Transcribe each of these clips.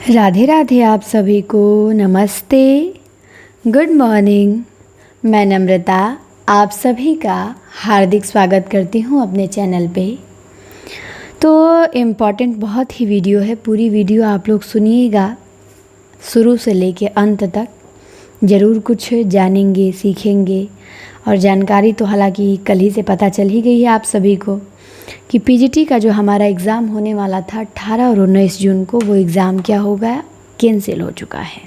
राधे राधे आप सभी को नमस्ते, गुड मॉर्निंग। मैं नम्रता आप सभी का हार्दिक स्वागत करती हूँ अपने चैनल पे। तो इम्पॉर्टेंट बहुत ही वीडियो है, पूरी वीडियो आप लोग सुनिएगा शुरू से लेके अंत तक। ज़रूर कुछ जानेंगे, सीखेंगे। और जानकारी तो हालांकि कल ही से पता चल ही गई है आप सभी को कि पीजीटी का जो हमारा एग्ज़ाम होने वाला था 18 और 19 जून को, वो एग्ज़ाम क्या हो गया, कैंसिल हो चुका है।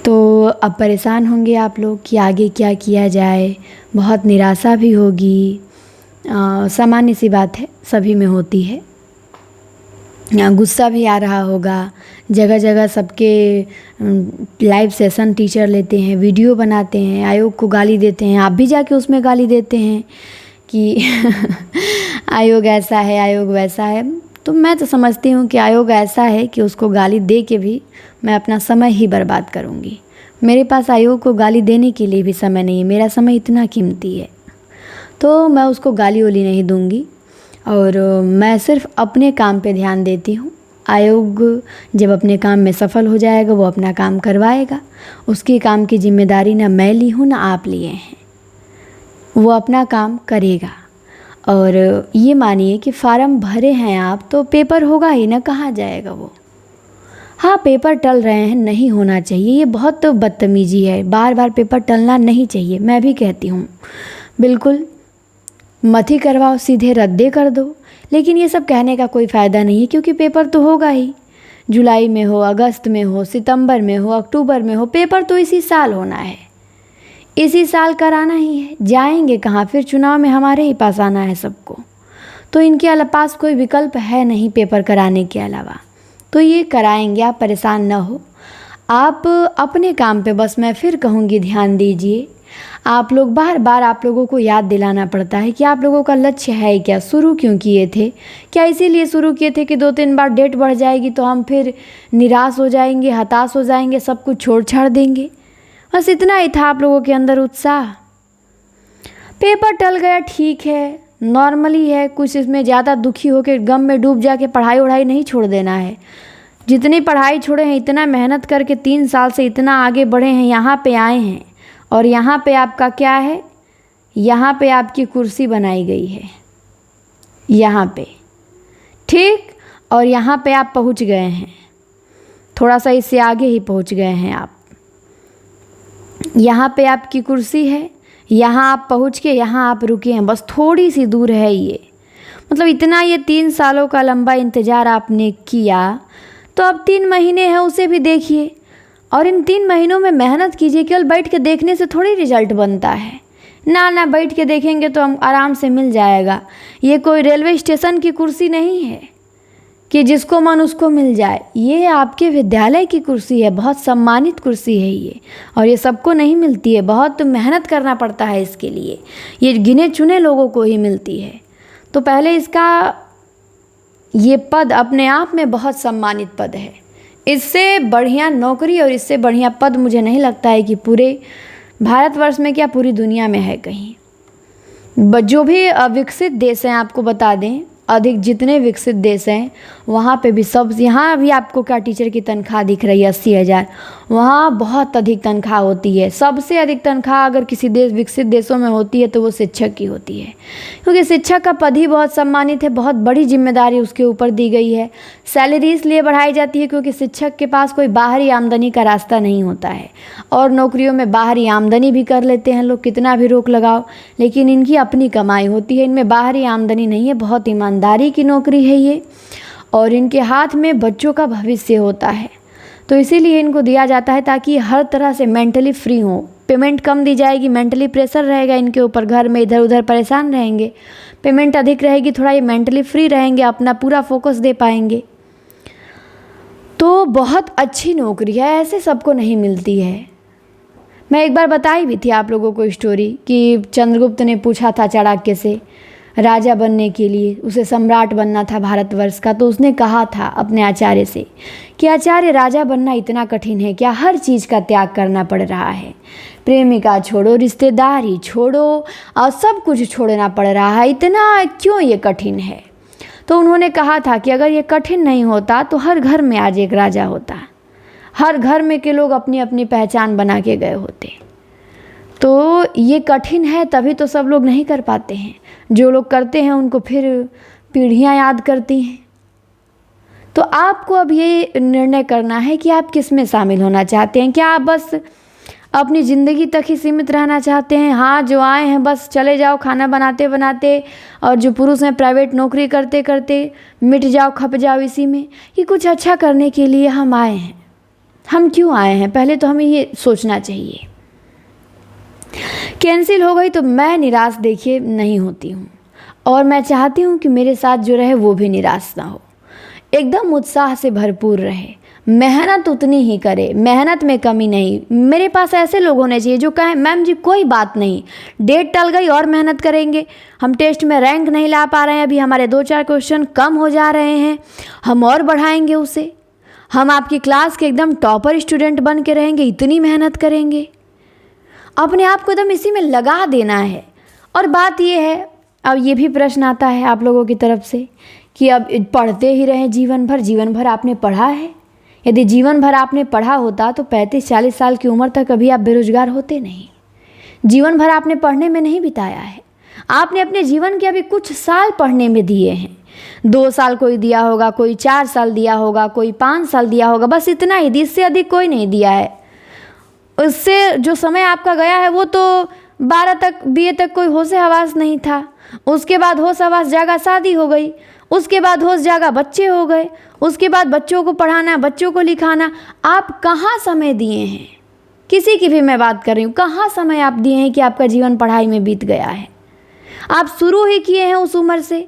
तो अब परेशान होंगे आप लोग कि आगे क्या किया जाए, बहुत निराशा भी होगी। सामान्य सी बात है, सभी में होती है। गुस्सा भी आ रहा होगा। जगह जगह सबके लाइव सेशन टीचर लेते हैं, वीडियो बनाते हैं, आयोग को गाली देते हैं। आप भी जाके उसमें गाली देते हैं कि आयोग ऐसा है, आयोग वैसा है। तो मैं तो समझती हूँ कि आयोग ऐसा है कि उसको गाली दे के भी मैं अपना समय ही बर्बाद करूँगी। मेरे पास आयोग को गाली देने के लिए भी समय नहीं है, मेरा समय इतना कीमती है। तो मैं उसको गाली वाली नहीं दूँगी और मैं सिर्फ अपने काम पे ध्यान देती हूँ। आयोग जब अपने काम में सफल हो जाएगा वो अपना काम करवाएगा। उसके काम की जिम्मेदारी ना मैं ली हूँ ना आप लिए हैं, वो अपना काम करेगा। और ये मानिए कि फार्म भरे हैं आप तो पेपर होगा ही ना, कहाँ जाएगा वो। हाँ, पेपर टल रहे हैं, नहीं होना चाहिए, ये बहुत बदतमीजी है। बार बार पेपर टलना नहीं चाहिए, मैं भी कहती हूँ बिल्कुल मत ही करवाओ, सीधे रद्दे कर दो। लेकिन ये सब कहने का कोई फ़ायदा नहीं है क्योंकि पेपर तो होगा ही। जुलाई में हो, अगस्त में हो, सितंबर में हो, अक्टूबर में हो, पेपर तो इसी साल होना है, इसी साल कराना ही है। जाएंगे कहाँ फिर, चुनाव में हमारे ही पास आना है सबको। तो इनके पास कोई विकल्प है नहीं पेपर कराने के अलावा, तो ये कराएंगे। आप परेशान ना हो, आप अपने काम पे बस मैं फिर कहूँगी ध्यान दीजिए। आप लोग बार बार आप लोगों को याद दिलाना पड़ता है कि आप लोगों का लक्ष्य है क्या, शुरू क्यों किए थे। क्या इसीलिए शुरू किए थे कि 2-3 बार डेट बढ़ जाएगी तो हम फिर निराश हो जाएंगे, हताश हो जाएंगे, सब कुछ छोड़ छाड़ देंगे। बस इतना ही था आप लोगों के अंदर उत्साह। पेपर टल गया ठीक है, नॉर्मली है, कुछ इसमें ज़्यादा दुखी होकर गम में डूब जाके पढ़ाई वढ़ाई नहीं छोड़ देना है। जितनी पढ़ाई छोड़े हैं, इतना मेहनत करके 3 साल से इतना आगे बढ़े हैं, यहाँ पे आए हैं। और यहाँ पे आपका क्या है, यहाँ पे आपकी कुर्सी बनाई गई है, यहाँ पे, ठीक। और यहाँ पे आप पहुँच गए हैं, थोड़ा सा इससे आगे ही पहुँच गए हैं आप। यहाँ पे आपकी कुर्सी है, यहाँ आप पहुँच के यहाँ आप रुके हैं, बस थोड़ी सी दूर है ये। मतलब इतना ये 3 सालों का लंबा इंतज़ार आपने किया, तो अब 3 महीने हैं उसे भी देखिए। और इन 3 महीनों में मेहनत कीजिए। केवल बैठ के देखने से थोड़ी रिजल्ट बनता है ना, बैठ के देखेंगे तो हम आराम से मिल जाएगा। ये कोई रेलवे स्टेशन की कुर्सी नहीं है कि जिसको मन उसको मिल जाए। ये आपके विद्यालय की कुर्सी है, बहुत सम्मानित कुर्सी है ये, और ये सबको नहीं मिलती है, बहुत मेहनत करना पड़ता है इसके लिए। ये गिने चुने लोगों को ही मिलती है। तो पहले इसका ये पद अपने आप में बहुत सम्मानित पद है। इससे बढ़िया नौकरी और इससे बढ़िया पद मुझे नहीं लगता है कि पूरे भारतवर्ष में, क्या पूरी दुनिया में है कहीं। जो भी विकसित देश हैं, आपको बता दें, अधिक जितने विकसित देश हैं वहाँ पे भी सब, यहाँ भी आपको क्या टीचर की तनख्वाह दिख रही है 80,000, वहाँ बहुत अधिक तनख्वाह होती है। सबसे अधिक तनख्वाह अगर किसी देश विकसित देशों में होती है तो वो शिक्षक की होती है, क्योंकि शिक्षक का पद ही बहुत सम्मानित है, बहुत बड़ी जिम्मेदारी उसके ऊपर दी गई है। सैलरी इसलिए बढ़ाई जाती है क्योंकि शिक्षक के पास कोई बाहरी आमदनी का रास्ता नहीं होता है। और नौकरियों में बाहरी आमदनी भी कर लेते हैं लोग, कितना भी रोक लगाओ, लेकिन इनकी अपनी कमाई होती है, इनमें बाहरी आमदनी नहीं है। बहुत ईमानदारी की नौकरी है ये, और इनके हाथ में बच्चों का भविष्य होता है। तो इसीलिए इनको दिया जाता है ताकि हर तरह से मेंटली फ्री हो। पेमेंट कम दी जाएगी, मेंटली प्रेशर रहेगा इनके ऊपर, घर में इधर उधर परेशान रहेंगे। पेमेंट अधिक रहेगी, थोड़ा ये मेंटली फ्री रहेंगे, अपना पूरा फोकस दे पाएंगे। तो बहुत अच्छी नौकरी है, ऐसे सबको नहीं मिलती है। मैं एक बार बताई भी थी आप लोगों को स्टोरी कि चंद्रगुप्त ने पूछा था चाणक्य से राजा बनने के लिए, उसे सम्राट बनना था भारतवर्ष का। तो उसने कहा था अपने आचार्य से कि आचार्य, राजा बनना इतना कठिन है क्या, हर चीज़ का त्याग करना पड़ रहा है, प्रेमिका छोड़ो, रिश्तेदारी छोड़ो और सब कुछ छोड़ना पड़ रहा है, इतना क्यों ये कठिन है। तो उन्होंने कहा था कि अगर ये कठिन नहीं होता तो हर घर में आज एक राजा होता, हर घर में के लोग अपनी अपनी पहचान बना के गए होते। तो ये कठिन है तभी तो सब लोग नहीं कर पाते हैं, जो लोग करते हैं उनको फिर पीढ़ियाँ याद करती हैं। तो आपको अब ये निर्णय करना है कि आप किस में शामिल होना चाहते हैं। क्या आप बस अपनी ज़िंदगी तक ही सीमित रहना चाहते हैं? हाँ, जो आए हैं बस चले जाओ खाना बनाते बनाते, और जो पुरुष हैं प्राइवेट नौकरी करते करते मिट जाओ, खप जाओ इसी में, कि कुछ अच्छा करने के लिए हम आए हैं। हम क्यों आए हैं, पहले तो हमें ये सोचना चाहिए। कैंसिल हो गई तो मैं निराश देखिए नहीं होती हूँ, और मैं चाहती हूँ कि मेरे साथ जो रहे वो भी निराश ना हो, एकदम उत्साह से भरपूर रहे, मेहनत उतनी ही करे, मेहनत में कमी नहीं। मेरे पास ऐसे लोग होने चाहिए जो कहें मैम जी कोई बात नहीं, डेट टल गई और मेहनत करेंगे, हम टेस्ट में रैंक नहीं ला पा रहे हैं, अभी हमारे 2-4 क्वेश्चन कम हो जा रहे हैं, हम और बढ़ाएंगे उसे, हम आपकी क्लास के एकदम टॉपर स्टूडेंट बन के रहेंगे, इतनी मेहनत करेंगे। अपने आप को एकदम इसी में लगा देना है। और बात ये है, अब ये भी प्रश्न आता है आप लोगों की तरफ से कि अब पढ़ते ही रहें जीवन भर। जीवन भर आपने पढ़ा है? यदि जीवन भर आपने पढ़ा होता तो 35-40 साल की उम्र तक अभी आप बेरोजगार होते नहीं। जीवन भर आपने पढ़ने में नहीं बिताया है, आपने अपने जीवन के अभी कुछ साल पढ़ने में दिए हैं। 2 साल कोई दिया होगा, कोई 4 साल दिया होगा, कोई 5 साल दिया होगा, बस इतना ही, इससे अधिक कोई नहीं दिया है। उससे जो समय आपका गया है वो तो 12 तक BA तक कोई होश हवास नहीं था, उसके बाद होश हवास जागा, शादी हो गई, उसके बाद होश जागा, बच्चे हो गए, उसके बाद बच्चों को पढ़ाना, बच्चों को लिखाना। आप कहाँ समय दिए हैं? किसी की भी मैं बात कर रही हूँ, कहाँ समय आप दिए हैं कि आपका जीवन पढ़ाई में बीत गया है? आप शुरू ही किए हैं उस उम्र से,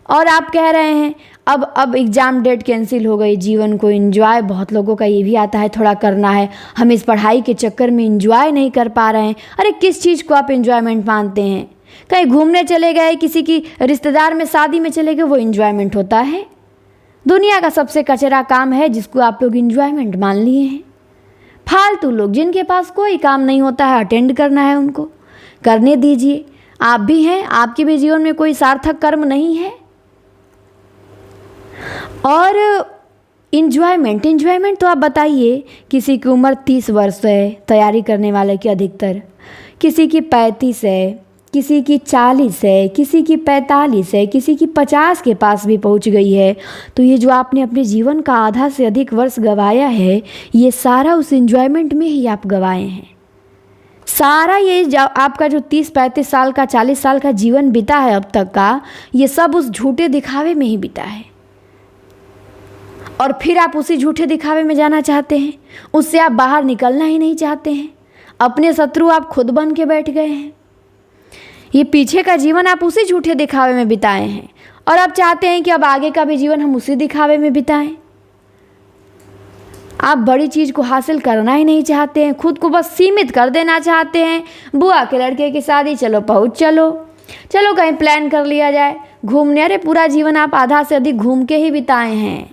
और आप कह रहे हैं अब एग्ज़ाम डेट कैंसिल हो गई, जीवन को एंजॉय, बहुत लोगों का ये भी आता है थोड़ा करना है, हम इस पढ़ाई के चक्कर में एंजॉय नहीं कर पा रहे हैं। अरे किस चीज़ को आप एंजॉयमेंट मानते हैं? कहीं घूमने चले गए, किसी की रिश्तेदार में शादी में चले गए, वो एंजॉयमेंट होता है? दुनिया का सबसे कचरा काम है जिसको आप लोग एंजॉयमेंट मान लिए हैं। फालतू लोग जिनके पास कोई काम नहीं होता है, अटेंड करना है उनको करने दीजिए। आप भी हैं, आपके भी जीवन में कोई सार्थक कर्म नहीं है। और एंजॉयमेंट तो आप बताइए, किसी की उम्र 30 वर्ष है तैयारी करने वाले की अधिकतर, किसी की 35 है, किसी की 40 है, किसी की 45 है, किसी की 50 के पास भी पहुंच गई है। तो ये जो आपने अपने जीवन का आधा से अधिक वर्ष गंवाया है, ये सारा उस एंजॉयमेंट में ही आप गंवाए हैं। सारा ये आपका जो 30-35 साल का, 40 साल का जीवन बीता है अब तक का, ये सब उस झूठे दिखावे में ही बीता है। और फिर आप उसी झूठे दिखावे में जाना चाहते हैं, उससे आप बाहर निकलना ही नहीं चाहते हैं। अपने शत्रु आप खुद बन के बैठ गए हैं। ये पीछे का जीवन आप उसी झूठे दिखावे में बिताए हैं, और आप चाहते हैं कि अब आगे का भी जीवन हम उसी दिखावे में बिताएं। आप बड़ी चीज़ को हासिल करना ही नहीं चाहते हैं, खुद को बस सीमित कर देना चाहते हैं। बुआ के लड़के की शादी, चलो पहुँच चलो कहीं प्लान कर लिया जाए घूमने। अरे पूरा जीवन आप आधा से अधिक घूम के ही बिताए हैं।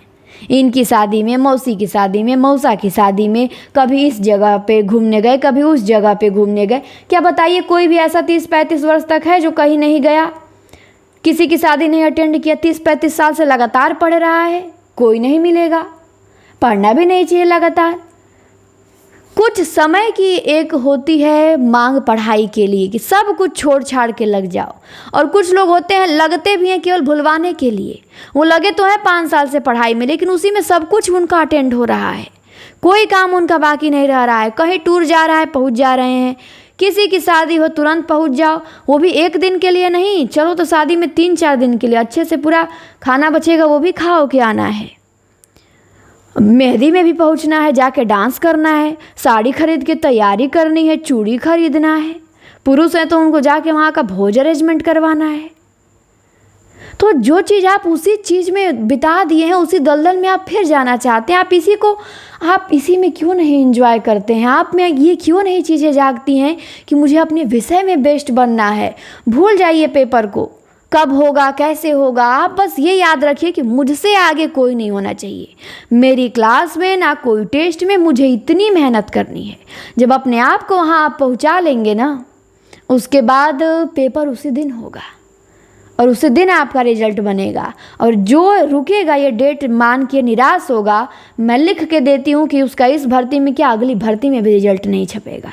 इनकी शादी में, मौसी की शादी में, मौसा की शादी में, कभी इस जगह पे घूमने गए, कभी उस जगह पे घूमने गए। क्या बताइए कोई भी ऐसा 30-35 वर्ष तक है जो कहीं नहीं गया, किसी की शादी नहीं अटेंड किया? 30-35 साल से लगातार पढ़ रहा है, कोई नहीं मिलेगा। पढ़ना भी नहीं चाहिए लगातार। कुछ समय की एक होती है मांग पढ़ाई के लिए कि सब कुछ छोड़ छाड़ के लग जाओ, और कुछ लोग होते हैं लगते भी हैं केवल भुलवाने के लिए। वो लगे तो है 5 साल से पढ़ाई में, लेकिन उसी में सब कुछ उनका अटेंड हो रहा है, कोई काम उनका बाकी नहीं रह रहा है। कहीं टूर जा रहा है, पहुंच जा रहे हैं। किसी की शादी हो, तुरंत पहुंच जाओ, वो भी 1 दिन के लिए नहीं, चलो तो शादी में 3-4 दिन के लिए, अच्छे से पूरा खाना बचेगा वो भी खाओ के आना है। मेहंदी में भी पहुंचना है, जाके डांस करना है, साड़ी खरीद के तैयारी करनी है, चूड़ी खरीदना है। पुरुष हैं तो उनको जाके वहाँ का भोज अरेंजमेंट करवाना है। तो जो चीज़ आप उसी चीज़ में बिता दिए हैं, उसी दलदल में आप फिर जाना चाहते हैं। आप इसी में क्यों नहीं एंजॉय करते हैं? आप में ये क्यों नहीं चीज़ें जागती हैं कि मुझे अपने विषय में बेस्ट बनना है? भूल जाइए पेपर को, कब होगा, कैसे होगा। आप बस ये याद रखिए कि मुझसे आगे कोई नहीं होना चाहिए। मेरी क्लास में ना कोई टेस्ट में मुझे इतनी मेहनत करनी है। जब अपने आप को वहाँ आप पहुँचा लेंगे ना, उसके बाद पेपर उसी दिन होगा। और उसी दिन आपका रिजल्ट बनेगा। और जो रुकेगा ये डेट मान के निराश होगा, मैं लिख के देती हूँ कि उसका इस भर्ती में क्या अगली भर्ती में भी रिजल्ट नहीं छपेगा,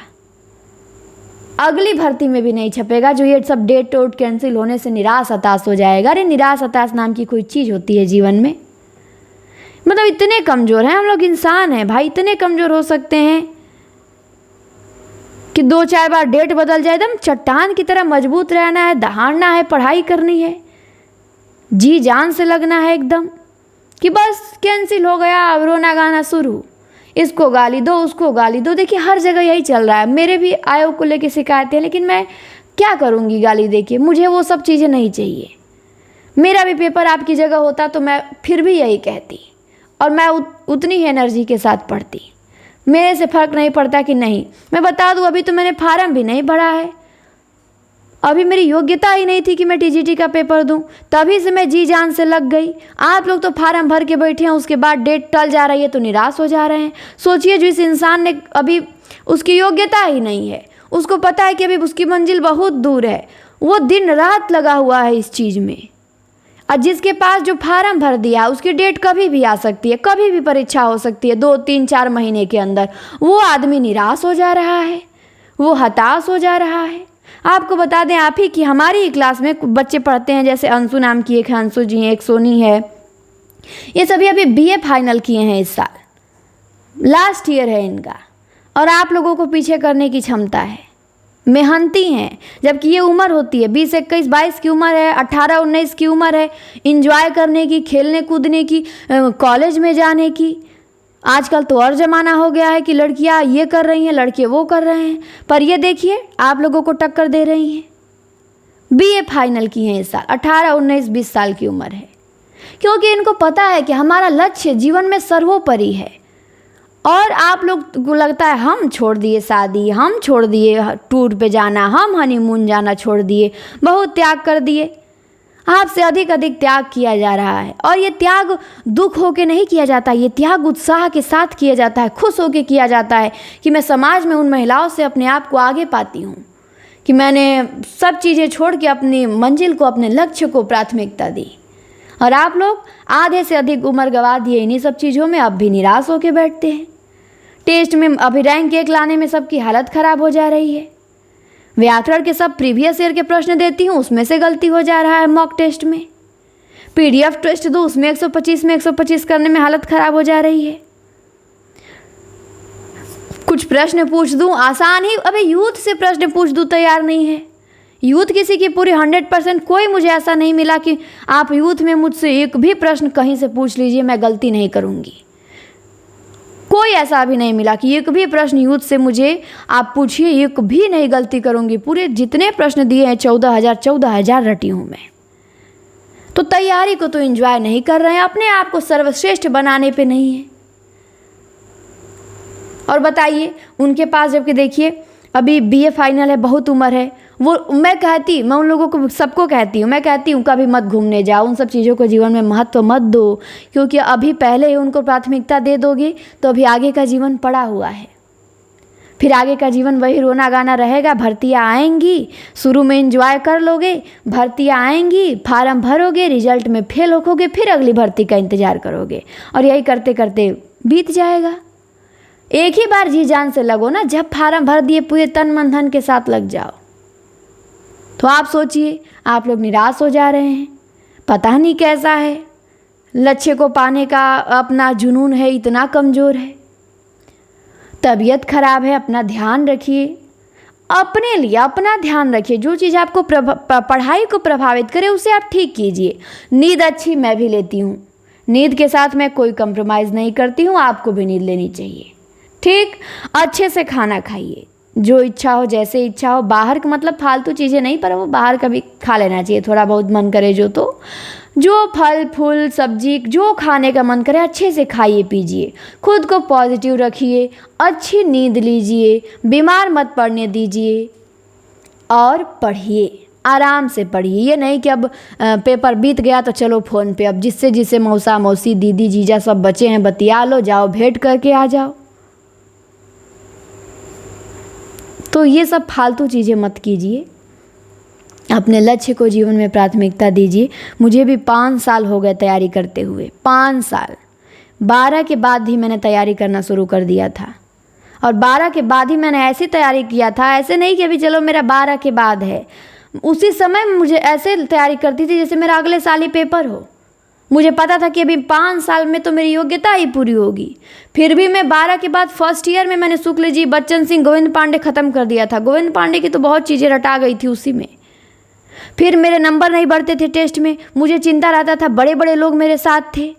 अगली भर्ती में भी नहीं छपेगा। जो ये सब डेट टोट कैंसिल होने से निराश हताश हो जाएगा। अरे निराश हताश नाम की कोई चीज़ होती है जीवन में? मतलब इतने कमज़ोर हैं हम लोग, इंसान हैं भाई, इतने कमज़ोर हो सकते हैं कि 2-4 बार डेट बदल जाए, एकदम चट्टान की तरह मजबूत रहना है, दहाड़ना है, पढ़ाई करनी है, जी जान से लगना है एकदम, कि बस कैंसिल हो गया अब रोना गाना शुरू, इसको गाली दो उसको गाली दो। देखिए हर जगह यही चल रहा है। मेरे भी आयोग को लेके शिकायतें हैं, लेकिन मैं क्या करूँगी गाली देके? मुझे वो सब चीज़ें नहीं चाहिए। मेरा भी पेपर आपकी जगह होता तो मैं फिर भी यही कहती, और मैं उतनी ही एनर्जी के साथ पढ़ती। मेरे से फ़र्क नहीं पड़ता कि नहीं। मैं बता दूं, अभी तो मैंने फार्म भी नहीं भरा है, अभी मेरी योग्यता ही नहीं थी कि मैं टीजीटी का पेपर दूं, तभी से मैं जी जान से लग गई। आप लोग तो फार्म भर के बैठे हैं, उसके बाद डेट टल जा रही है तो निराश हो जा रहे हैं। सोचिए जिस इंसान ने अभी उसकी योग्यता ही नहीं है, उसको पता है कि अभी उसकी मंजिल बहुत दूर है, वो दिन रात लगा हुआ है इस चीज़ में। और जिसके पास जो फार्म भर दिया उसकी डेट कभी भी आ सकती है, कभी भी परीक्षा हो सकती है 2-3-4 महीने के अंदर, वो आदमी निराश हो जा रहा है, वो हताश हो जा रहा है। आपको बता दें आप ही कि हमारी ही क्लास में बच्चे पढ़ते हैं, जैसे अंशु नाम की एक है, अंशु जी हैं, एक सोनी है, ये सभी अभी बीए फाइनल किए हैं इस साल, लास्ट ईयर है इनका, और आप लोगों को पीछे करने की क्षमता है, मेहनती हैं। जबकि ये उम्र होती है 20, 21, 22 की उम्र है, 18, 19 की उम्र है, इंजॉय करने की, खेलने कूदने की, कॉलेज में जाने की। आजकल तो और ज़माना हो गया है कि लड़कियां ये कर रही हैं, लड़के वो कर रहे हैं, पर ये देखिए आप लोगों को टक्कर दे रही हैं। बीए फाइनल की हैं इस साल, 18, 19, 20 साल की उम्र है, क्योंकि इनको पता है कि हमारा लक्ष्य जीवन में सर्वोपरि है। और आप लोग को लगता है हम छोड़ दिए शादी, हम छोड़ दिए टूर पे जाना, हम हनीमून जाना छोड़ दिए, बहुत त्याग कर दिए। आपसे अधिक त्याग किया जा रहा है, और ये त्याग दुख होके नहीं किया जाता, ये त्याग उत्साह के साथ किया जाता है, खुश होके किया जाता है कि मैं समाज में उन महिलाओं से अपने आप को आगे पाती हूँ, कि मैंने सब चीज़ें छोड़ के अपनी मंजिल को, अपने लक्ष्य को प्राथमिकता दी। और आप लोग आधे से अधिक उम्र गंवा दिए इन्हीं सब चीज़ों में, अब भी निराश होके बैठते हैं। टेस्ट में अभी रैंक 1 लाने में सबकी हालत ख़राब हो जा रही है। व्याकरण के सब प्रीवियस ईयर के प्रश्न देती हूँ, उसमें से गलती हो जा रहा है मॉक टेस्ट में। पीडीएफ टेस्ट दूँ, उसमें 125 में 125 करने में हालत ख़राब हो जा रही है। कुछ प्रश्न पूछ दूँ आसान ही, अबे यूथ से प्रश्न पूछ दूँ तैयार नहीं है। यूथ किसी की पूरी 100%, कोई मुझे ऐसा नहीं मिला कि आप यूथ में मुझसे एक भी प्रश्न कहीं से पूछ लीजिए मैं गलती नहीं करूँगी। कोई ऐसा भी नहीं मिला कि एक भी प्रश्न यूथ से मुझे आप पूछिए, एक भी नहीं गलती करूँगी। पूरे जितने प्रश्न दिए हैं 14,000 रटी हूँ मैं। तो तैयारी को तो एंजॉय नहीं कर रहे हैं, अपने आप को सर्वश्रेष्ठ बनाने पे नहीं है। और बताइए उनके पास, जबकि देखिए अभी बीए फाइनल है, बहुत उम्र है, वो मैं उन लोगों को सबको कहती हूँ, मैं कहती हूँ कभी मत घूमने जाओ, उन सब चीज़ों को जीवन में महत्व मत दो, क्योंकि अभी पहले ही उनको प्राथमिकता दे दोगे तो अभी आगे का जीवन पड़ा हुआ है। फिर आगे का जीवन वही रोना गाना रहेगा। भर्तियाँ आएंगी, शुरू में एंजॉय कर लोगे, भर्तियाँ आएंगी, फार्म भरोगे, रिजल्ट में फेल होगे, फिर अगली भर्ती का इंतज़ार करोगे, और यही करते करते बीत जाएगा। एक ही बार जी जान से लगो ना, जब फार्म भर दिए पूरे तन मन धन के साथ लग जाओ। तो आप सोचिए, आप लोग निराश हो जा रहे हैं, पता नहीं कैसा है, लक्ष्य को पाने का अपना जुनून है, इतना कमज़ोर है, तबीयत खराब है। अपना ध्यान रखिए, अपने लिए अपना ध्यान रखिए। जो चीज़ आपको पढ़ाई को प्रभावित करे उसे आप ठीक कीजिए। नींद अच्छी मैं भी लेती हूँ, नींद के साथ मैं कोई कंप्रोमाइज़ नहीं करती हूँ, आपको भी नींद लेनी चाहिए। ठीक, अच्छे से खाना खाइए, जो इच्छा हो, जैसे इच्छा हो। बाहर का मतलब फालतू चीज़ें नहीं, पर वो बाहर का भी खा लेना चाहिए, थोड़ा बहुत मन करे जो फल फूल सब्जी जो खाने का मन करे अच्छे से खाइए पीजिए। खुद को पॉजिटिव रखिए, अच्छी नींद लीजिए, बीमार मत पड़ने दीजिए, और पढ़िए, आराम से पढ़िए। ये नहीं कि अब पेपर बीत गया तो चलो फ़ोन पे, अब जिससे मौसा मौसी दीदी जीजा सब बचे हैं बतिया लो, जाओ भेंट करके आ जाओ। तो ये सब फालतू चीज़ें मत कीजिए। अपने लक्ष्य को जीवन में प्राथमिकता दीजिए। मुझे भी 5 साल हो गए तैयारी करते हुए, 5 साल। 12 के बाद ही मैंने तैयारी करना शुरू कर दिया था, और 12 के बाद ही मैंने ऐसी तैयारी किया था, ऐसे नहीं कि अभी चलो मेरा 12 के बाद है। उसी समय मुझे ऐसे तैयारी करती थी जैसे मेरा अगले साल ही पेपर हो। मुझे पता था कि अभी 5 साल में तो मेरी योग्यता ही पूरी होगी। फिर भी मैं 12 के बाद फर्स्ट ईयर में मैंने शुक्ल जी, बच्चन सिंह, गोविंद पांडे ख़त्म कर दिया था। गोविंद पांडे की तो बहुत चीज़ें रटा गई थी उसी में। फिर मेरे नंबर नहीं बढ़ते थे टेस्ट में, मुझे चिंता रहता था। बड़े बड़े लोग मेरे साथ थे,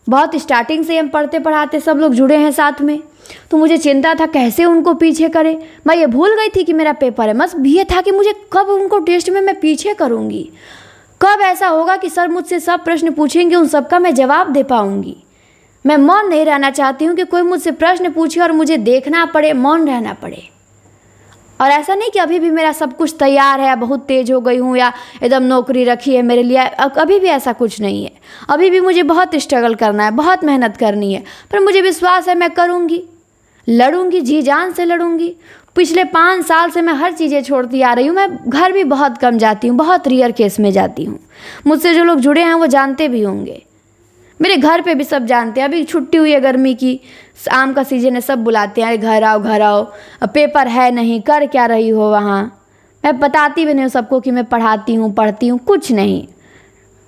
बहुत स्टार्टिंग से हम पढ़ते पढ़ाते सब लोग जुड़े हैं साथ में, तो मुझे चिंता था कैसे उनको पीछे करें। मैं ये भूल गई थी कि मेरा पेपर है, बस ये था कि मुझे कब उनको टेस्ट में मैं पीछे करूँगी, कब ऐसा होगा कि सर मुझसे सब प्रश्न पूछेंगे, उन सबका मैं जवाब दे पाऊँगी। मैं मौन नहीं रहना चाहती हूँ कि कोई मुझसे प्रश्न पूछे और मुझे देखना पड़े, मौन रहना पड़े। और ऐसा नहीं कि अभी भी मेरा सब कुछ तैयार है, बहुत तेज़ हो गई हूँ या एकदम नौकरी रखी है मेरे लिए, अभी भी ऐसा कुछ नहीं है। अभी भी मुझे बहुत स्ट्रगल करना है, बहुत मेहनत करनी है, पर मुझे विश्वास है मैं करूँगी, लड़ूंगी, जी जान से लड़ूंगी। पिछले 5 साल से मैं हर चीज़ें छोड़ती आ रही हूँ। मैं घर भी बहुत कम जाती हूँ, बहुत रेयर केस में जाती हूँ। मुझसे जो लोग जुड़े हैं वो जानते भी होंगे, मेरे घर पे भी सब जानते हैं। अभी छुट्टी हुई है गर्मी की, आम का सीजन है, सब बुलाते हैं, अरे घर आओ घर आओ, पेपर है नहीं, कर क्या रही हो वहाँ। मैं बताती भी नहीं हूँ सबको कि मैं पढ़ाती हूँ, पढ़ती हूँ, कुछ नहीं।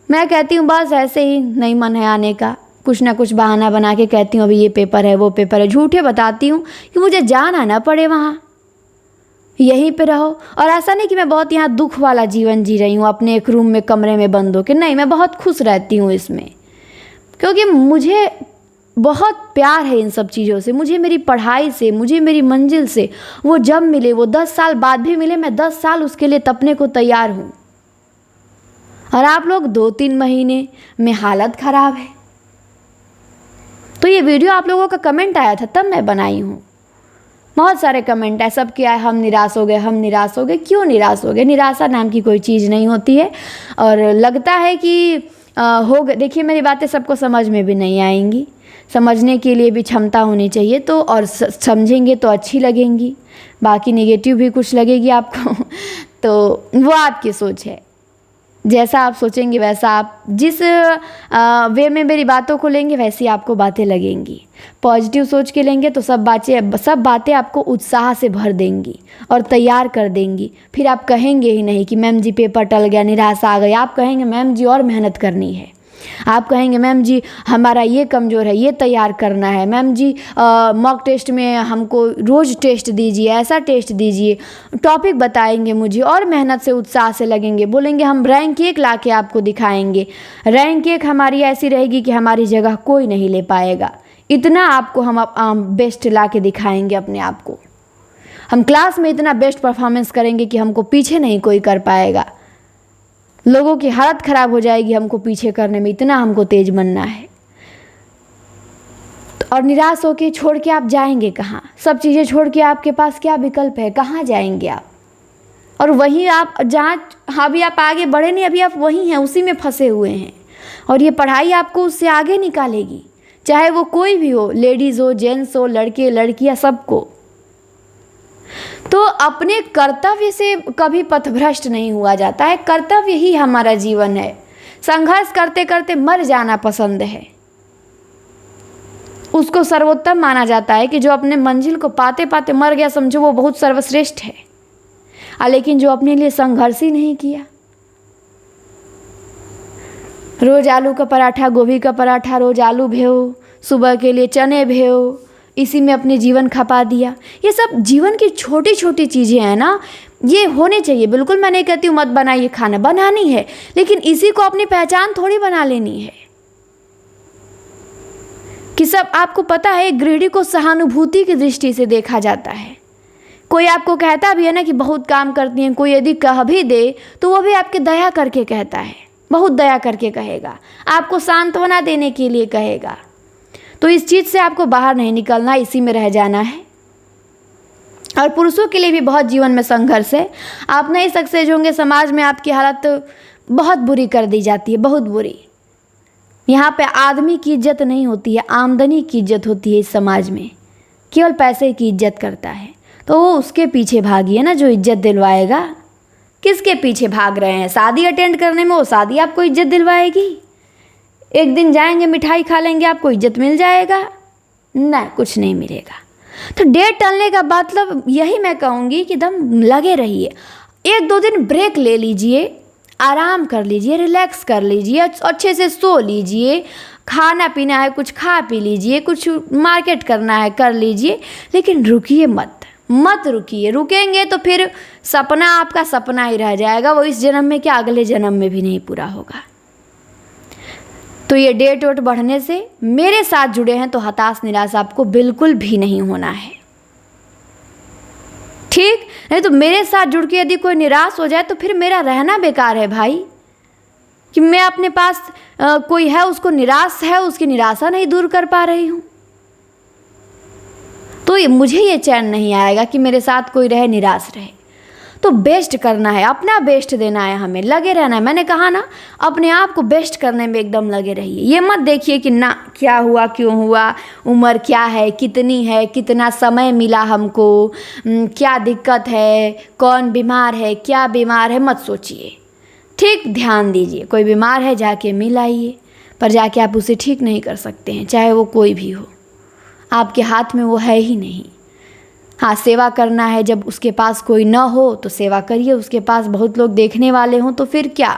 मैं कहती हूँ बस ऐसे ही नहीं मन है आने का, कुछ ना कुछ बहाना बना के कहती हूँ अभी ये पेपर है, वो पेपर है। झूठे बताती हूँ कि मुझे जाना ना पड़े वहाँ, यहीं पे रहो। और ऐसा नहीं कि मैं बहुत यहाँ दुख वाला जीवन जी रही हूँ अपने एक रूम में कमरे में बंद होकर, नहीं, मैं बहुत खुश रहती हूँ इसमें, क्योंकि मुझे बहुत प्यार है इन सब चीज़ों से, मुझे मेरी पढ़ाई से, मुझे मेरी मंजिल से। वो जब मिले, वो 10 साल बाद भी मिले, मैं 10 साल उसके लिए तपने को तैयार हूँ। और आप लोग 2-3 महीने में हालत ख़राब है। तो ये वीडियो आप लोगों का कमेंट आया था तब मैं बनाई हूँ। बहुत सारे कमेंट है, सब क्या है, हम निराश हो गए, हम निराश हो गए। क्यों निराश हो गए? निराशा नाम की कोई चीज़ नहीं होती है। और लगता है कि हो गए, देखिए मेरी बातें सबको समझ में भी नहीं आएंगी, समझने के लिए भी क्षमता होनी चाहिए, तो और समझेंगे तो अच्छी लगेंगी, बाकी नेगेटिव भी कुछ लगेगी आपको तो वो आपकी सोच है, जैसा आप सोचेंगे वैसा आप जिस वे में मेरी बातों को लेंगे वैसी आपको बातें लगेंगी। पॉजिटिव सोच के लेंगे तो सब बातें आपको उत्साह से भर देंगी और तैयार कर देंगी। फिर आप कहेंगे ही नहीं कि मैम जी पेपर टल गया, निराशा आ गई। आप कहेंगे मैम जी और मेहनत करनी है, आप कहेंगे मैम जी हमारा ये कमज़ोर है, ये तैयार करना है, मैम जी मॉक टेस्ट में हमको रोज़ टेस्ट दीजिए, ऐसा टेस्ट दीजिए, टॉपिक बताएंगे मुझे, और मेहनत से उत्साह से लगेंगे, बोलेंगे हम रैंक 1 ला के आपको दिखाएंगे। रैंक 1 हमारी ऐसी रहेगी कि हमारी जगह कोई नहीं ले पाएगा, इतना आपको हम बेस्ट ला के दिखाएंगे अपने आप को। हम क्लास में इतना बेस्ट परफॉर्मेंस करेंगे कि हमको पीछे नहीं कोई कर पाएगा, लोगों की हालत ख़राब हो जाएगी हमको पीछे करने में, इतना हमको तेज बनना है। और निराश होकर छोड़ के आप जाएंगे कहाँ? सब चीज़ें छोड़ के आपके पास क्या विकल्प है? कहाँ जाएंगे आप? और वहीं आप जहाँ अभी आप आगे बढ़े नहीं, अभी आप वहीं हैं, उसी में फंसे हुए हैं। और ये पढ़ाई आपको उससे आगे निकालेगी, चाहे वो कोई भी हो, लेडीज़ हो, जेंट्स हो, लड़के लड़कियाँ, सबको। तो अपने कर्तव्य से कभी पथभ्रष्ट नहीं हुआ जाता है। कर्तव्य ही हमारा जीवन है। संघर्ष करते करते मर जाना पसंद है, उसको सर्वोत्तम माना जाता है कि जो अपने मंजिल को पाते पाते मर गया, समझो वो बहुत सर्वश्रेष्ठ है। लेकिन जो अपने लिए संघर्ष ही नहीं किया, रोज आलू का पराठा, गोभी का पराठा, रोज आलू भेओ, सुबह के लिए चने भेओ, इसी में अपने जीवन खपा दिया। ये सब जीवन की छोटी छोटी चीज़ें हैं ना, ये होने चाहिए। बिल्कुल मैं नहीं कहती हूँ मत बनाइए, खाना बनानी है, लेकिन इसी को अपनी पहचान थोड़ी बना लेनी है कि सब आपको पता है। गृहिणी को सहानुभूति की दृष्टि से देखा जाता है। कोई आपको कहता भी है ना कि बहुत काम करती हैं, कोई यदि कह भी दे तो वो भी आपके दया करके कहता है, बहुत दया करके कहेगा, आपको सांत्वना देने के लिए कहेगा। तो इस चीज़ से आपको बाहर नहीं निकलना, इसी में रह जाना है। और पुरुषों के लिए भी बहुत जीवन में संघर्ष है। आप नहीं सक्सेस होंगे, समाज में आपकी हालत बहुत बुरी कर दी जाती है, बहुत बुरी। यहाँ पे आदमी की इज्जत नहीं होती है, आमदनी की इज्जत होती है इस समाज में। केवल पैसे की इज्जत करता है, तो वो उसके पीछे भागिए ना जो इज्जत दिलवाएगा, किसके पीछे भाग रहे हैं? शादी अटेंड करने में वो शादी आपको इज्जत दिलवाएगी? एक दिन जाएंगे मिठाई खा लेंगे आपको इज्जत मिल जाएगा? नहीं, कुछ नहीं मिलेगा। तो डेट टालने का मतलब यही मैं कहूँगी कि दम लगे रहिए। 1-2 दिन ब्रेक ले लीजिए, आराम कर लीजिए, रिलैक्स कर लीजिए, अच्छे से सो लीजिए, खाना पीना है कुछ खा पी लीजिए, कुछ मार्केट करना है कर लीजिए, लेकिन रुकिए मत रुकिए। रुकेंगे तो फिर सपना आपका सपना ही रह जाएगा, वो इस जन्म में क्या अगले जन्म में भी नहीं पूरा होगा। तो ये डेट वेट बढ़ने से मेरे साथ जुड़े हैं तो हताश निराश आपको बिल्कुल भी नहीं होना है, ठीक? नहीं तो मेरे साथ जुड़ के यदि कोई निराश हो जाए तो फिर मेरा रहना बेकार है भाई, कि मैं अपने पास कोई है उसको निराश है, उसकी निराशा नहीं दूर कर पा रही हूँ, तो मुझे ये चैन नहीं आएगा कि मेरे साथ कोई रहे निराश रहे। तो बेस्ट करना है, अपना बेस्ट देना है, हमें लगे रहना है। मैंने कहा ना, अपने आप को बेस्ट करने में एकदम लगे रहिए। ये मत देखिए कि ना क्या हुआ, क्यों हुआ, उम्र क्या है, कितनी है, कितना समय मिला हमको, क्या दिक्कत है, कौन बीमार है, क्या बीमार है, मत सोचिए, ठीक? ध्यान दीजिए, कोई बीमार है जाके मिल आइए, पर जाके आप उसे ठीक नहीं कर सकते हैं, चाहे वो कोई भी हो, आपके हाथ में वो है ही नहीं। हाँ, सेवा करना है, जब उसके पास कोई ना हो तो सेवा करिए, उसके पास बहुत लोग देखने वाले हों तो फिर क्या,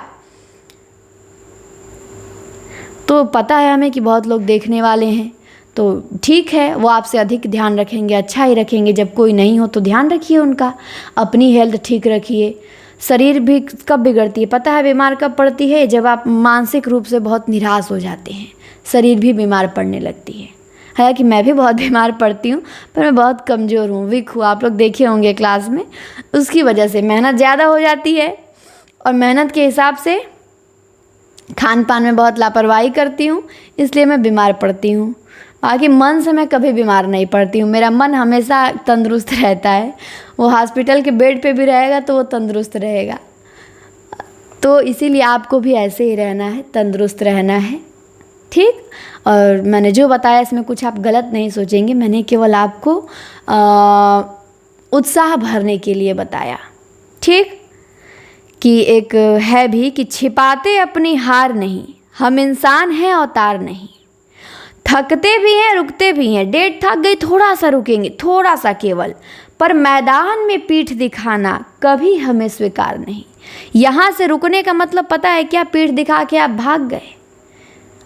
तो पता है हमें कि बहुत लोग देखने वाले हैं, तो ठीक है, वो आपसे अधिक ध्यान रखेंगे, अच्छा ही रखेंगे। जब कोई नहीं हो तो ध्यान रखिए उनका, अपनी हेल्थ ठीक रखिए। शरीर भी कब बिगड़ती है पता है, बीमार कब पड़ती है? जब आप मानसिक रूप से बहुत निराश हो जाते हैं, शरीर भी बीमार पड़ने लगती है। हालांकि मैं भी बहुत बीमार पड़ती हूँ, पर मैं बहुत कमज़ोर हूँ, वीक हूँ, आप लोग देखे होंगे क्लास में। उसकी वजह से मेहनत ज़्यादा हो जाती है और मेहनत के हिसाब से खान पान में बहुत लापरवाही करती हूँ, इसलिए मैं बीमार पड़ती हूँ। बाकी मन से मैं कभी बीमार नहीं पड़ती हूँ, मेरा मन हमेशा तंदुरुस्त रहता है। वो हॉस्पिटल के बेड पे भी रहेगा तो वो तंदुरुस्त रहेगा। तो इसीलिए आपको भी ऐसे ही रहना है, तंदुरुस्त रहना है, ठीक? और मैंने जो बताया इसमें कुछ आप गलत नहीं सोचेंगे, मैंने केवल आपको उत्साह भरने के लिए बताया, ठीक? कि एक है भी कि छिपाते अपनी हार नहीं, हम इंसान हैं अवतार नहीं, थकते भी हैं रुकते भी हैं, डेट थक गई थोड़ा सा रुकेंगे, थोड़ा सा केवल, पर मैदान में पीठ दिखाना कभी हमें स्वीकार नहीं। यहाँ से रुकने का मतलब पता है क्या? पीठ दिखा के आप भाग गए।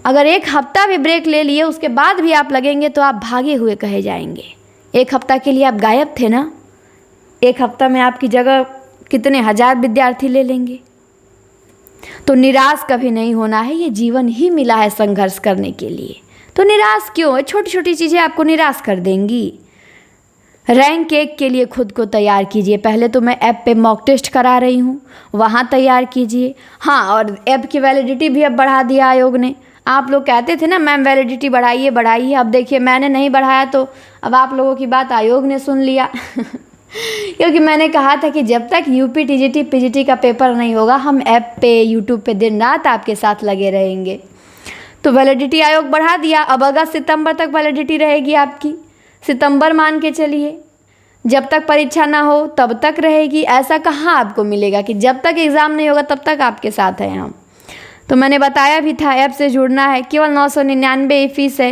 अगर 1 हफ्ता भी ब्रेक ले लिए उसके बाद भी आप लगेंगे तो आप भागे हुए कहे जाएंगे। 1 हफ्ता के लिए आप गायब थे ना, 1 हफ्ता में आपकी जगह कितने हजार विद्यार्थी ले लेंगे। तो निराश कभी नहीं होना है, ये जीवन ही मिला है संघर्ष करने के लिए, तो निराश क्यों है? छोटी छोटी चीज़ें आपको निराश कर देंगी। रैंक 1 के लिए खुद को तैयार कीजिए। पहले तो मैं ऐप पे मॉक टेस्ट करा रही हूँ, वहाँ तैयार कीजिए। हाँ, और ऐप की वैलिडिटी भी अब बढ़ा दिया आयोग ने। आप लोग कहते थे ना मैम वैलिडिटी बढ़ाइए बढ़ाइए, अब देखिए मैंने नहीं बढ़ाया तो अब आप लोगों की बात आयोग ने सुन लिया क्योंकि मैंने कहा था कि जब तक यूपी टीजीटी पीजीटी का पेपर नहीं होगा हम ऐप पे यूट्यूब पे दिन रात आपके साथ लगे रहेंगे। तो वैलिडिटी आयोग बढ़ा दिया, अब अगस्त सितंबर तक वैलिडिटी रहेगी आपकी। सितंबर मान के चलिए, जब तक परीक्षा ना हो तब तक रहेगी। ऐसा कहाँ आपको मिलेगा कि जब तक एग्ज़ाम नहीं होगा तब तक आपके साथ हैं हम। तो मैंने बताया भी था ऐप से जुड़ना है, केवल 999 फीस है,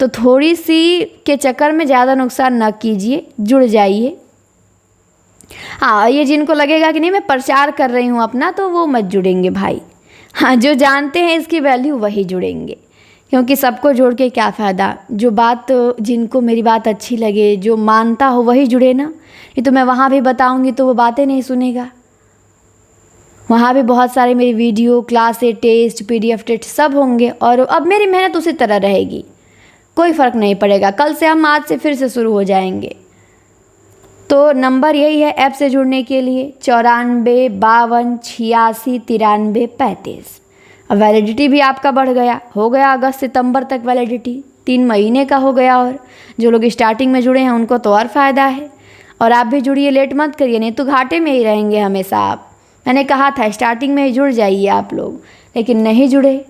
तो थोड़ी सी के चक्कर में ज़्यादा नुकसान न कीजिए, जुड़ जाइए। हाँ, ये जिनको लगेगा कि नहीं मैं प्रचार कर रही हूँ अपना, तो वो मत जुड़ेंगे भाई। हाँ, जो जानते हैं इसकी वैल्यू वही जुड़ेंगे, क्योंकि सबको जोड़ के क्या फ़ायदा। जो बात जिनको मेरी बात अच्छी लगे, जो मानता हो वही जुड़े ना। ये तो मैं वहाँ भी बताऊँगी तो वो बातें नहीं सुनेगा। वहाँ भी बहुत सारे मेरी वीडियो क्लासें टेस्ट PDF टेस्ट सब होंगे, और अब मेरी मेहनत उसी तरह रहेगी, कोई फ़र्क नहीं पड़ेगा। कल से हम आज से फिर से शुरू हो जाएंगे। तो नंबर यही है ऐप से जुड़ने के लिए 94 52 86 93 35। अब वैलिडिटी भी आपका बढ़ गया, हो गया अगस्त सितंबर तक वैलिडिटी, 3 महीने का हो गया। और जो लोग स्टार्टिंग में जुड़े हैं उनको तो और फ़ायदा है। और आप भी जुड़िए, लेट मत करिए, नहीं तो घाटे में ही रहेंगे हमेशा आप। मैंने कहा था स्टार्टिंग में ही जुड़ जाइए आप लोग, लेकिन नहीं जुड़े।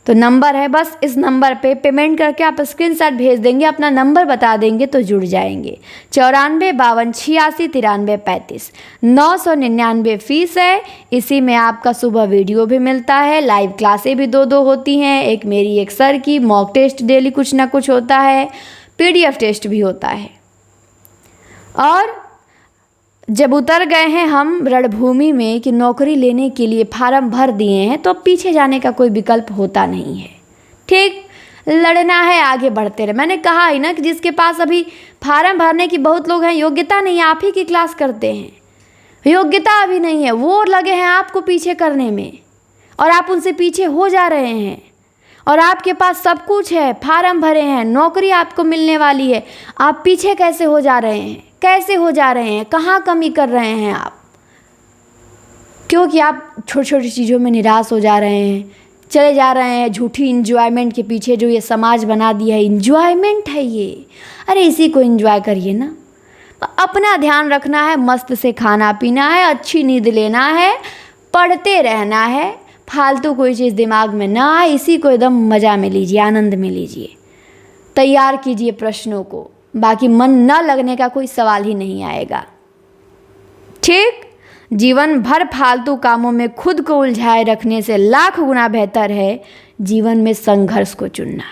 तो नंबर है, बस इस नंबर पे पेमेंट करके आप स्क्रीनशॉट भेज देंगे, अपना नंबर बता देंगे तो जुड़ जाएंगे। 94 52 86 93 35 999 फीस है। इसी में आपका सुबह वीडियो भी मिलता है, लाइव क्लासें भी 2 होती हैं, एक मेरी एक सर की, मॉक टेस्ट डेली कुछ ना कुछ होता है, PDF टेस्ट भी होता है। और जब उतर गए हैं हम रणभूमि में कि नौकरी लेने के लिए फार्म भर दिए हैं, तो अब पीछे जाने का कोई विकल्प होता नहीं है। ठीक, लड़ना है, आगे बढ़ते रहे। मैंने कहा ही ना कि जिसके पास अभी फार्म भरने की बहुत लोग हैं, योग्यता नहीं है, आप ही की क्लास करते हैं, योग्यता अभी नहीं है, वो लगे हैं आपको पीछे करने में और आप उनसे पीछे हो जा रहे हैं। और आपके पास सब कुछ है, फार्म भरे हैं, नौकरी आपको मिलने वाली है, आप पीछे कैसे हो जा रहे हैं? कैसे हो जा रहे हैं? कहाँ कमी कर रहे हैं आप? क्योंकि आप छोटी छोटी चीज़ों में निराश हो जा रहे हैं, चले जा रहे हैं झूठी इंजॉयमेंट के पीछे, जो ये समाज बना दिया है। इंजॉयमेंट है ये, अरे इसी को इंजॉय करिए ना। अपना ध्यान रखना है, मस्त से खाना पीना है, अच्छी नींद लेना है, पढ़ते रहना है, फालतू कोई चीज़ दिमाग में ना आए, इसी को एकदम मज़ा में लीजिए, आनंद में लीजिए, तैयार कीजिए प्रश्नों को, बाकी मन न लगने का कोई सवाल ही नहीं आएगा। ठीक, जीवन भर फालतू कामों में खुद को उलझाए रखने से लाख गुना बेहतर है जीवन में संघर्ष को चुनना।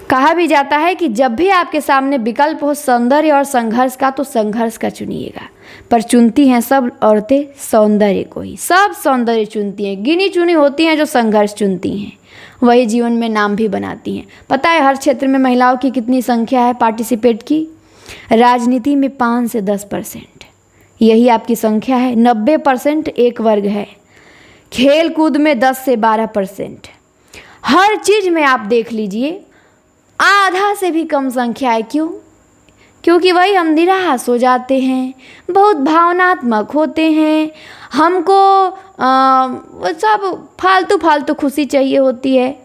कहा भी जाता है कि जब भी आपके सामने विकल्प हो सौंदर्य और संघर्ष का, तो संघर्ष का चुनिएगा। पर चुनती हैं सब औरतें सौंदर्य को ही, सब सौंदर्य चुनती हैं, गिनी चुनी होती हैं जो संघर्ष चुनती हैं, वही जीवन में नाम भी बनाती हैं। पता है हर क्षेत्र में महिलाओं की कितनी संख्या है पार्टिसिपेट की? राजनीति में 5 से 10%, यही आपकी संख्या है। 90% एक वर्ग है। खेल कूद में 10 से 12%। हर चीज़ में आप देख लीजिए आधा से भी कम संख्या है। क्यों? क्योंकि वही हम निराश हो जाते हैं, बहुत भावनात्मक होते हैं, हमको सब फालतू फालतू खुशी चाहिए होती है।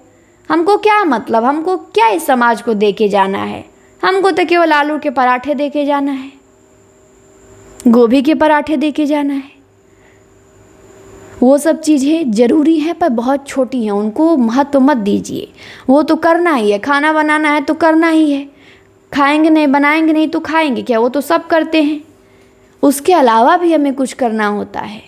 हमको क्या मतलब, हमको क्या इस समाज को देके जाना है? हमको तो केवल आलू के पराठे देके जाना है, गोभी के पराठे देके जाना है। वो सब चीज़ें ज़रूरी हैं पर बहुत छोटी हैं, उनको महत्व मत दीजिए। वो तो करना ही है, खाना बनाना है तो करना ही है, खाएंगे नहीं, बनाएंगे नहीं तो खाएंगे क्या? वो तो सब करते हैं। उसके अलावा भी हमें कुछ करना होता है।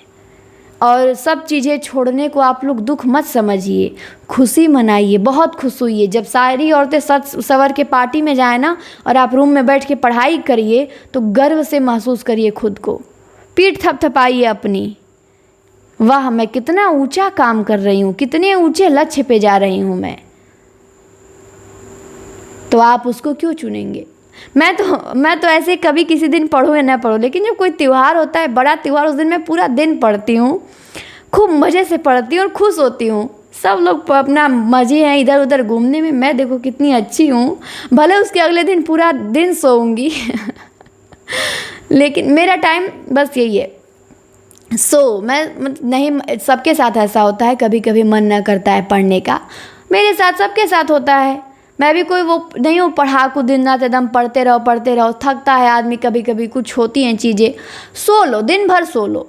और सब चीज़ें छोड़ने को आप लोग दुख मत समझिए, खुशी मनाइए, बहुत खुश होइए। जब सारी औरतें सच सवर के पार्टी में जाए ना और आप रूम में बैठ के पढ़ाई करिए, तो गर्व से महसूस करिए खुद को, पीठ थपथपाइए अपनी, वाह मैं कितना ऊंचा काम कर रही हूँ, कितने ऊंचे लक्ष्य पे जा रही हूँ मैं। तो आप उसको क्यों चुनेंगे? मैं तो ऐसे कभी किसी दिन पढ़ूँ या ना पढ़ूँ, लेकिन जब कोई त्यौहार होता है, बड़ा त्यौहार, उस दिन मैं पूरा दिन पढ़ती हूँ, खूब मज़े से पढ़ती हूँ और खुश होती हूँ। सब लोग अपना मज़े हैं इधर उधर घूमने में, मैं देखो कितनी अच्छी हूँ, भले उसके अगले दिन पूरा दिन सोऊंगी लेकिन मेरा टाइम बस यही है। मैं नहीं, सबके साथ ऐसा होता है, कभी कभी मन ना करता है पढ़ने का, मेरे साथ सबके साथ होता है। मैं भी कोई वो नहीं हूँ पढ़ाकू, दिन रात एकदम पढ़ते रहो, थकता है आदमी कभी कभी, कुछ होती हैं चीज़ें, सो लो, दिन भर सो लो।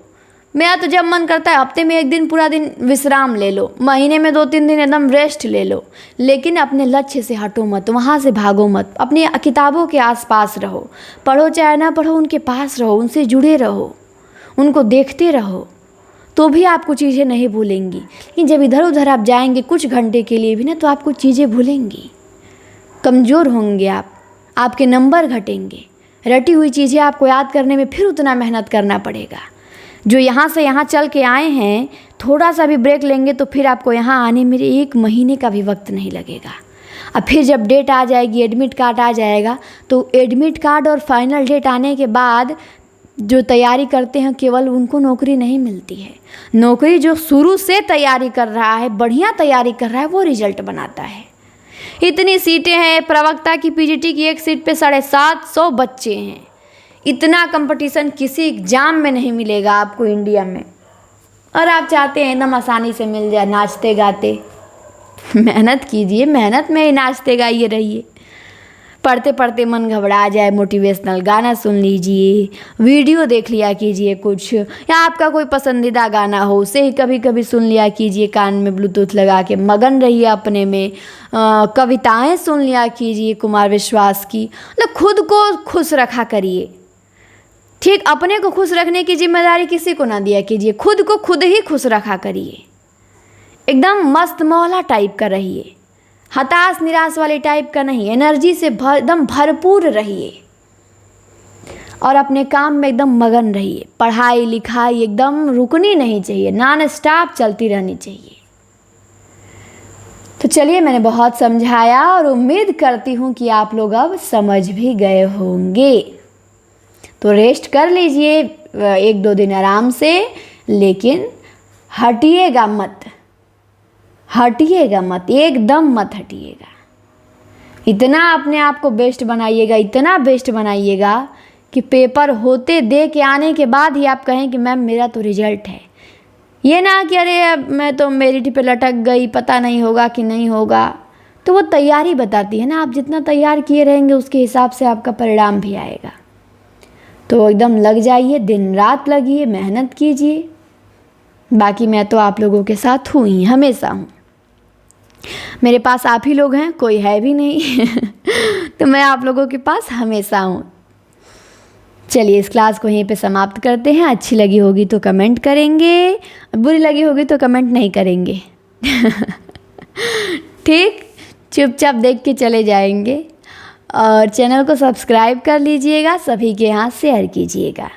मेरा तो जब मन करता है हफ्ते में 1 दिन पूरा दिन विश्राम ले लो, महीने में 2-3 दिन एकदम रेस्ट ले लो, लेकिन अपने लक्ष्य से हटो मत, वहाँ से भागो मत, अपनी किताबों के आसपास रहो, पढ़ो चाहे ना पढ़ो, उनके पास रहो, उनसे जुड़े रहो, उनको देखते रहो, तो भी आपको चीज़ें नहीं भूलेंगी। लेकिन जब इधर उधर आप जाएंगे कुछ घंटे के लिए भी ना, तो आपको चीज़ें भूलेंगी, कमज़ोर होंगे आप, आपके नंबर घटेंगे, रटी हुई चीज़ें आपको याद करने में फिर उतना मेहनत करना पड़ेगा। जो यहाँ से यहाँ चल के आए हैं, थोड़ा सा भी ब्रेक लेंगे तो फिर आपको यहाँ आने में 1 महीने का भी वक्त नहीं लगेगा। अब फिर जब डेट आ जाएगी, एडमिट कार्ड आ जाएगा, तो एडमिट कार्ड और फाइनल डेट आने के बाद जो तैयारी करते हैं केवल उनको नौकरी नहीं मिलती है। नौकरी जो शुरू से तैयारी कर रहा है, बढ़िया तैयारी कर रहा है, वो रिजल्ट बनाता है। इतनी सीटें हैं, प्रवक्ता की पीजीटी की एक सीट पे 750 बच्चे हैं। इतना कंपटीशन किसी एग्ज़ाम में नहीं मिलेगा आपको इंडिया में, और आप चाहते हैं एकदम आसानी से मिल जाए नाचते गाते। मेहनत कीजिए, मेहनत में ही नाचते गाइए रहिए। पढ़ते पढ़ते मन घबरा जाए, मोटिवेशनल गाना सुन लीजिए, वीडियो देख लिया कीजिए कुछ, या आपका कोई पसंदीदा गाना हो उसे ही कभी कभी सुन लिया कीजिए, कान में ब्लूटूथ लगा के मगन रहिए अपने में। कविताएं सुन लिया कीजिए कुमार विश्वास की, मतलब खुद को खुश रखा करिए। ठीक, अपने को खुश रखने की जिम्मेदारी किसी को ना दिया कीजिए, खुद को खुद ही खुश रखा करिए। एकदम मस्त मौला टाइप का रहिए, हताश निराश वाले टाइप का नहीं, एनर्जी से एकदम भरपूर रहिए और अपने काम में एकदम मगन रहिए। पढ़ाई लिखाई एकदम रुकनी नहीं चाहिए, नॉन स्टॉप चलती रहनी चाहिए। तो चलिए, मैंने बहुत समझाया और उम्मीद करती हूँ कि आप लोग अब समझ भी गए होंगे। तो रेस्ट कर लीजिए 1-2 दिन आराम से, लेकिन हटिएगा मत, हटिएगा मत, एकदम मत हटिएगा। इतना अपने आप को बेस्ट बनाइएगा, इतना बेस्ट बनाइएगा कि पेपर होते दे के आने के बाद ही आप कहें कि मैम मेरा तो रिजल्ट है। ये ना कि अरे अब मैं तो मेरिट पे लटक गई, पता नहीं होगा कि नहीं होगा। तो वो तैयारी बताती है ना, आप जितना तैयार किए रहेंगे उसके हिसाब से आपका परिणाम भी आएगा। तो एकदम लग जाइए, दिन रात लगिए, मेहनत कीजिए। बाकी मैं तो आप लोगों के साथ हूँ ही, हमेशा हूँ। मेरे पास आप ही लोग हैं, कोई है भी नहीं तो मैं आप लोगों के पास हमेशा हूँ। चलिए, इस क्लास को यहीं पे समाप्त करते हैं। अच्छी लगी होगी तो कमेंट करेंगे, बुरी लगी होगी तो कमेंट नहीं करेंगे ठीक, चुपचाप देख के चले जाएंगे। और चैनल को सब्सक्राइब कर लीजिएगा, सभी के यहाँ शेयर कीजिएगा।